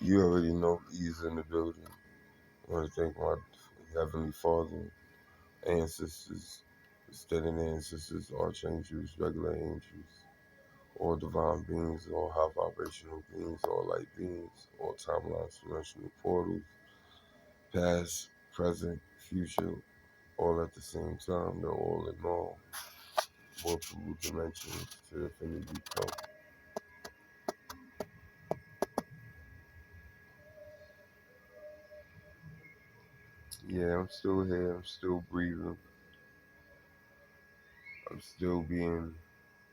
You already know he's in the building. I want to thank my Heavenly Father, ancestors, extended ancestors, archangels, regular angels, all divine beings, all high vibrational beings, all light beings, all timelines, dimensional portals, past, present, future, all at the same time. They're all in all, multiple dimensions to infinity come. Yeah, I'm still here. I'm still breathing. I'm still being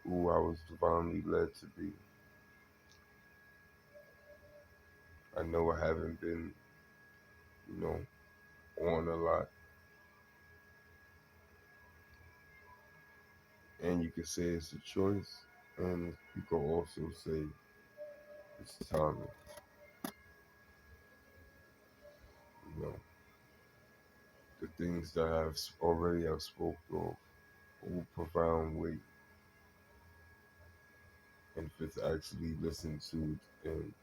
who I was divinely led to be. I know I haven't been, you know, on a lot. And you can say it's a choice. And you can also say it's timing. You know, the things that I've already have spoke of hold profound weight. And if it's actually listened to and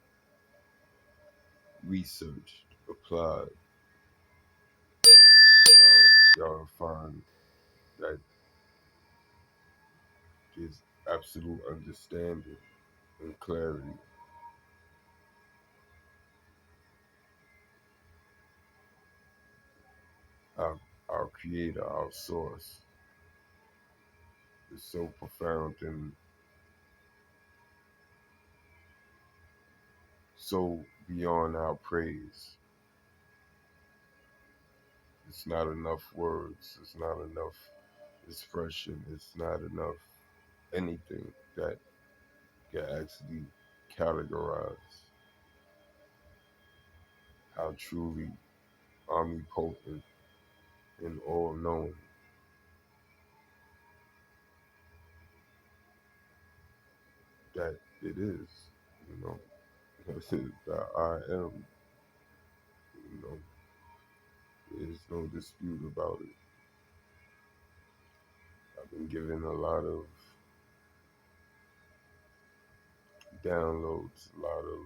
researched, applied, y'all find that there's absolute understanding and clarity. Our, our creator, our source, is so profound and so beyond our praise. It's not enough words, it's not enough expression, it's not enough anything that can actually categorize how truly omnipotent and all knowing that it is, you know. That I am, you know, there's no dispute about it. I've been given a lot of downloads, a lot of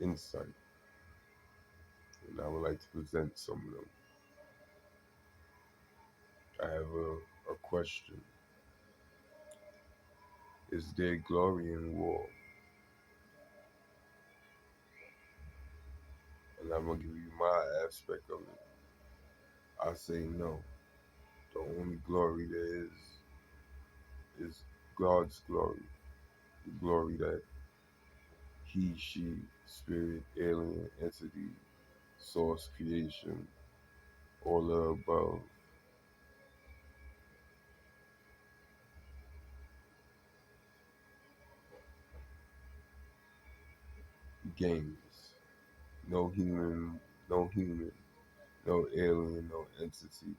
insight, and I would like to present some of them. I have a question. Is there glory in war? And I'm going to give you my aspect of it. I say no. The only glory there is God's glory. The glory that he, she, spirit, alien, entity, source, creation, all the above gains. No human, no human, no alien, no entity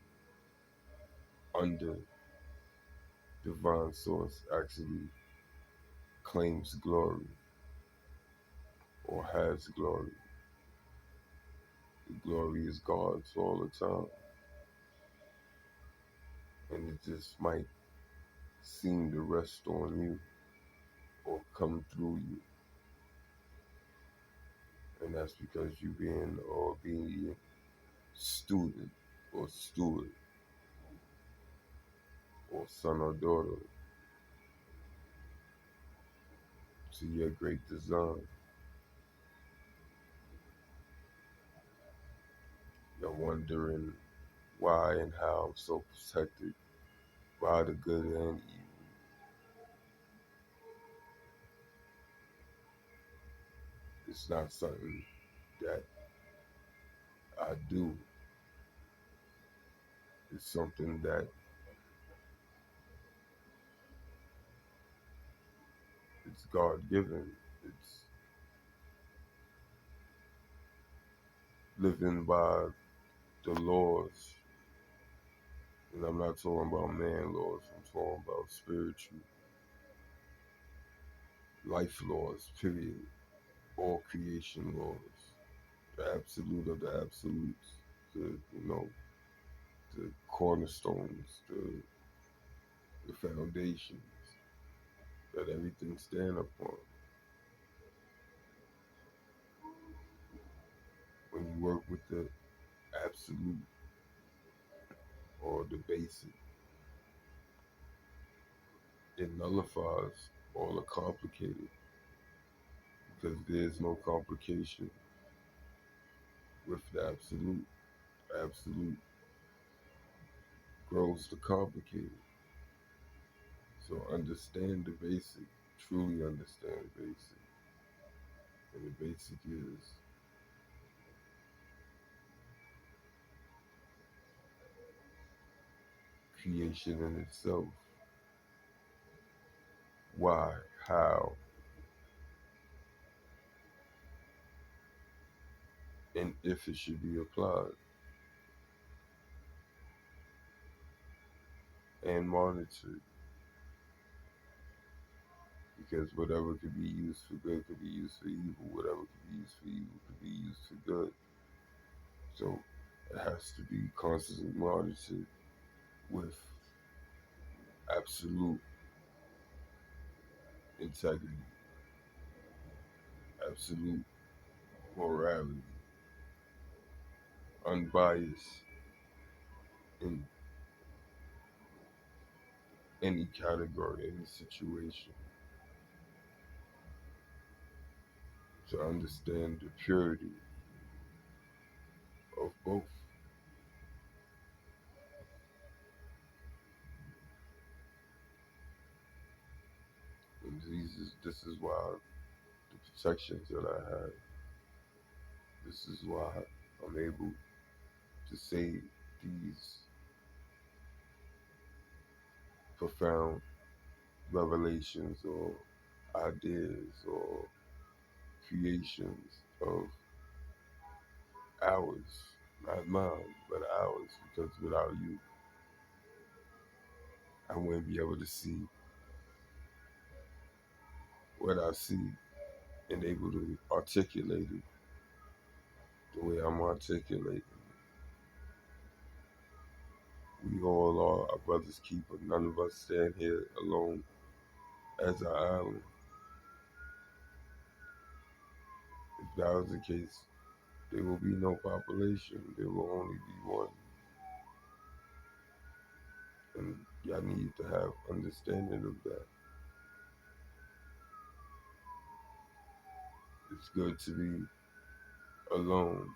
under divine source actually claims glory or has glory. The glory is God's all the time. And it just might seem to rest on you or come through you. And that's because you being or being student or steward or son or daughter to your great design. You're wondering why and how I'm so protected by the good and evil. It's not something that I do. It's something that it's God given. It's living by the laws. And I'm not talking about man laws, I'm talking about spiritual life laws, period. All creation laws. The absolute of the absolutes. The cornerstones, the foundations that everything stand upon. work with the absolute or the basic, it nullifies all the complicated because there's no complication with the absolute. Absolute grows the complicated. So understand the basic, truly understand the basic. And the basic is creation in itself. Why, how, and if it should be applied and monitored. Because whatever could be used for good could be used for evil. Whatever could be used for evil could be used for good. So it has to be constantly monitored with absolute integrity, absolute morality, unbiased in any category, any situation. To understand the purity of both. And this is why the protections that I have, this is why I'm able to say these profound revelations or ideas or creations of ours, not mine, but ours, because without you, I wouldn't be able to see what I see and able to articulate it the way I'm articulating. We all are our brother's keeper. None of us stand here alone as an island. If that was the case, there will be no population. There will only be one. And y'all need to have understanding of that. It's good to be alone,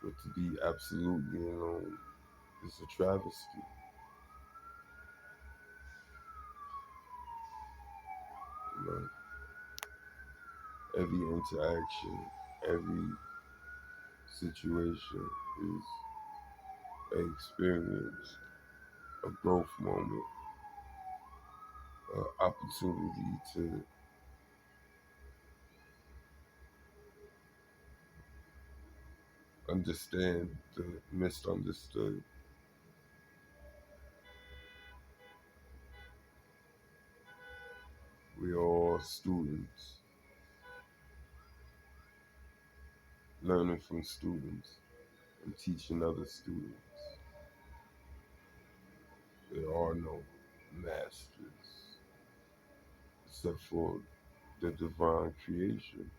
but to be absolutely alone is a travesty. You know, every interaction, every situation is an experience, a growth moment, an opportunity to understand the misunderstood. We are all students, learning from students and teaching other students. There are no masters except for the divine creation.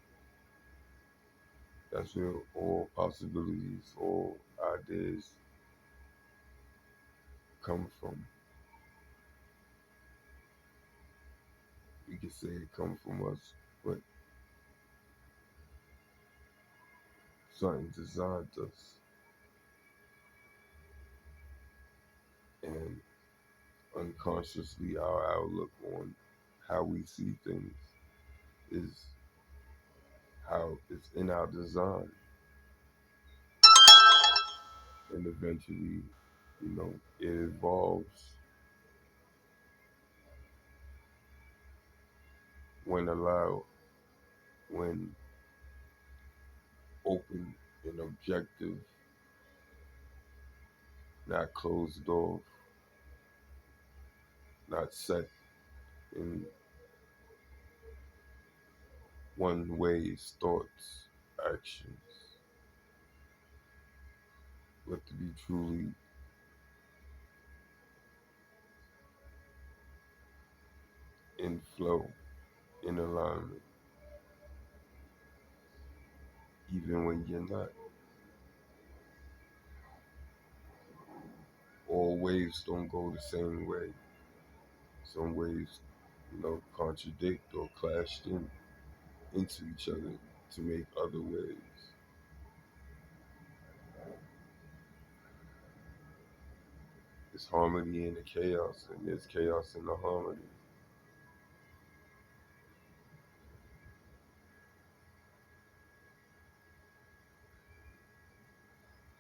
That's where all possibilities, all ideas come from. You can say it come from us, but something designed us. And unconsciously, our outlook on how we see things is how it's in our design. And eventually, it evolves when allowed, when open and objective, not closed off, not set in one way's thoughts, actions, but to be truly in flow, in alignment, even when you're not. All waves don't go the same way. Some waves, contradict or clash into each other to make other waves. There's harmony in the chaos, and there's chaos in the harmony.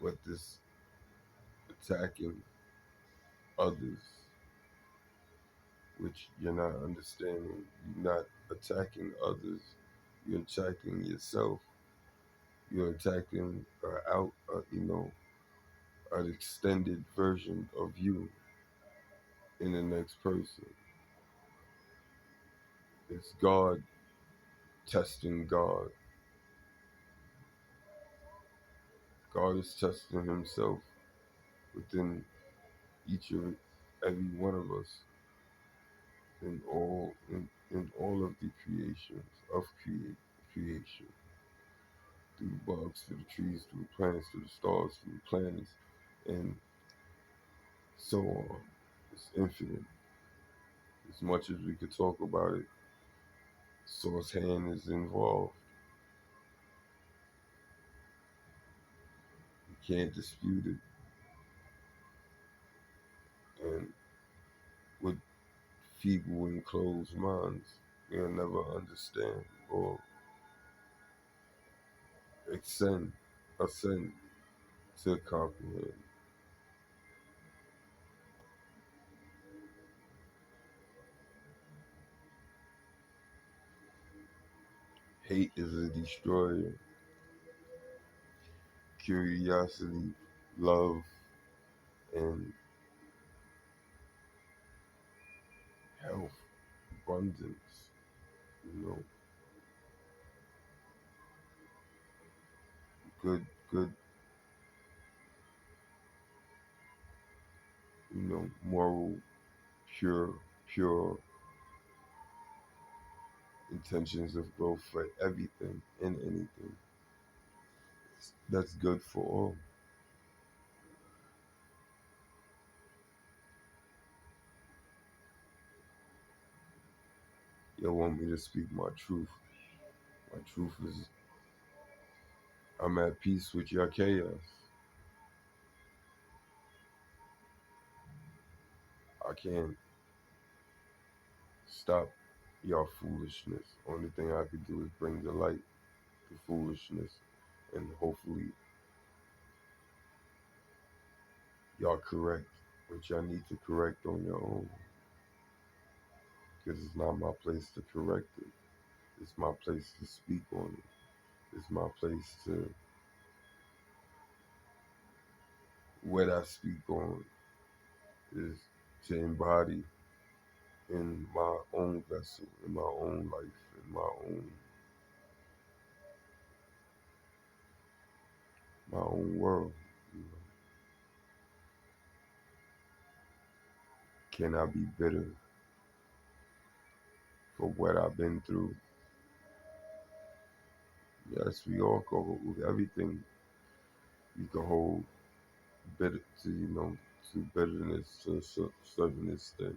But this attacking others, which you're not understanding, you're not attacking others, you're attacking yourself. You're attacking an extended version of you in the next person. It's God testing God. God is testing himself within each of every one of us in all of the creations of creation. Through the bugs, through the trees, through the plants, through the stars, through the planets, and so on. It's infinite. As much as we could talk about it, Source hand is involved. You can't dispute it. And with feeble and closed minds, we'll never understand or ascend to comprehend. Hate is a destroyer. Curiosity, love, and health, abundance, you know, good, moral, pure intentions of growth for everything and anything. That's good for all. You want me to speak my truth. My truth is I'm at peace with your chaos. I can't stop your foolishness. Only thing I can do is bring the light to foolishness, and hopefully y'all correct what y'all need to correct on your own. Because it's not my place to correct it. It's my place to speak on it. It's my place to, what I speak on is to embody in my own vessel, in my own life, in my own world. You know. Can I be bitter for what I've been through? Yes, we all go with everything. You can hold bitter to bitterness to a certain extent.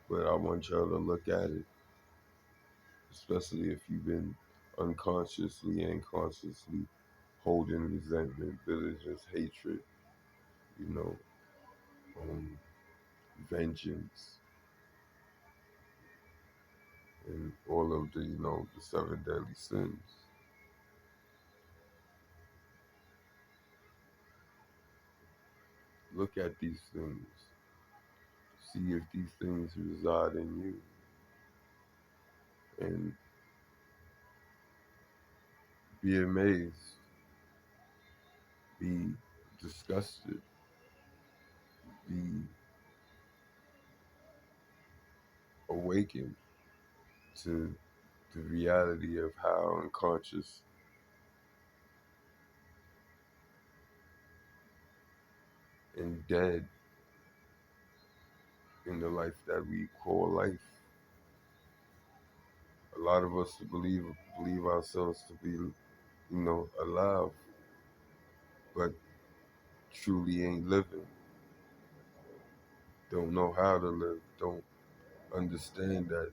But I want y'all to look at it, especially if you've been unconsciously and consciously holding resentment, bitterness, hatred, you know, um, vengeance, and all of the seven deadly sins. Look at these things. See if these things reside in you. And be amazed, be disgusted, be awakened to the reality of how unconscious and dead in the life that we call life. A a lot of us believe ourselves to be, alive, but truly ain't living. Don't know how to live. Don't understand that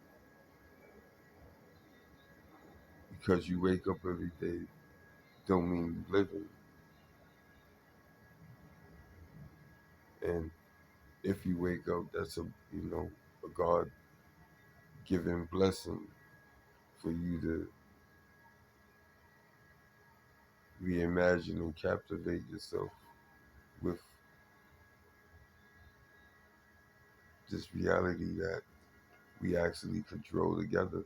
because you wake up every day don't mean you living. And if you wake up, that's a God given blessing for you to reimagine and captivate yourself with this reality that we actually control together.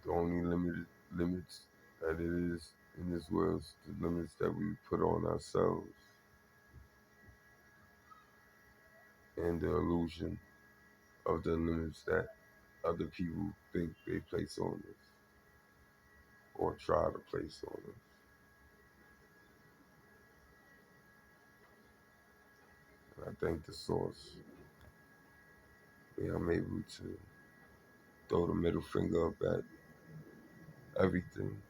The only limits that it is in this world is the limits that we put on ourselves and the illusion of the limits that other people think they place on us or try to place on us. And I thank the source where I'm able to throw the middle finger up at everything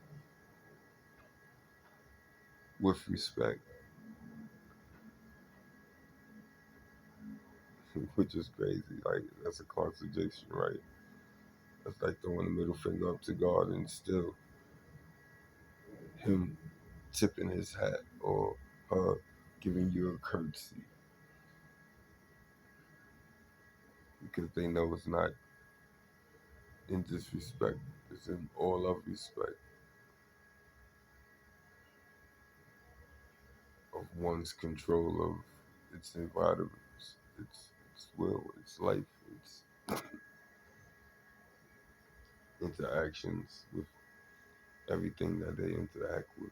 with respect, which is crazy. Like, that's a contradiction, right? That's like throwing the middle finger up to God and still Him tipping his hat or her giving you a courtesy because they know it's not in disrespect, it's in all of respect of one's control of its environment, its will, its life, its interactions with everything that they interact with.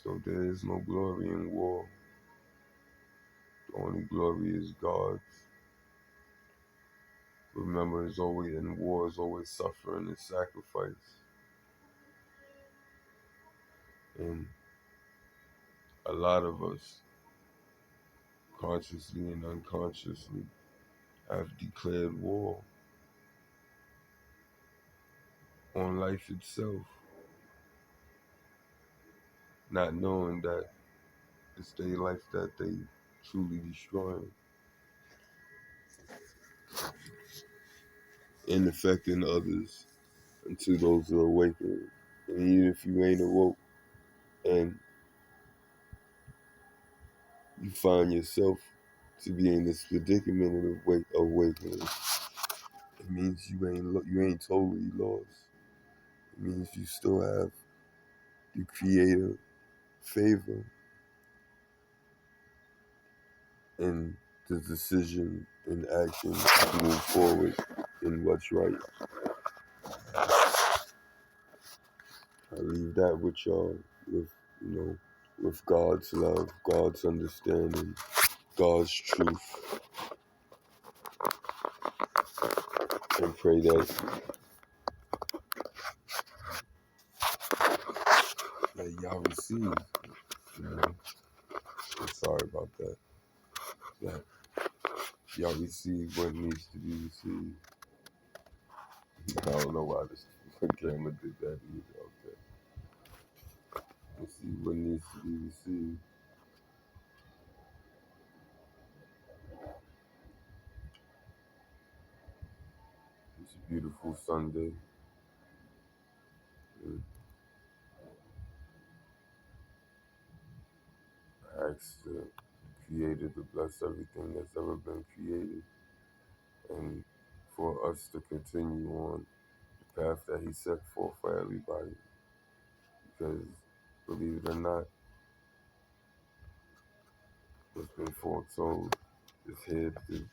So there is no glory in war. The only glory is God's. Remember, it's always in war is always suffering and sacrifice. And a lot of us, consciously and unconsciously, have declared war on life itself, not knowing that it's their life that they truly destroying and affecting others until those are awakened. And even if you ain't awoke and you find yourself to be in this predicament of awakening, it means you ain't totally lost. It means you still have the creative favor and the decision and action to move forward in what's right. I leave that with y'all, with God's love, God's understanding, God's truth, and pray that y'all receive. I'm sorry about that. That y'all receive what needs to be received. I don't know why this camera did that either. Okay. Receive what needs to be received. It's a beautiful Sunday. And I ask the Creator to bless everything that's ever been created, and for us to continue on the path that He set forth for everybody. Because, believe it or not, what's been foretold is here to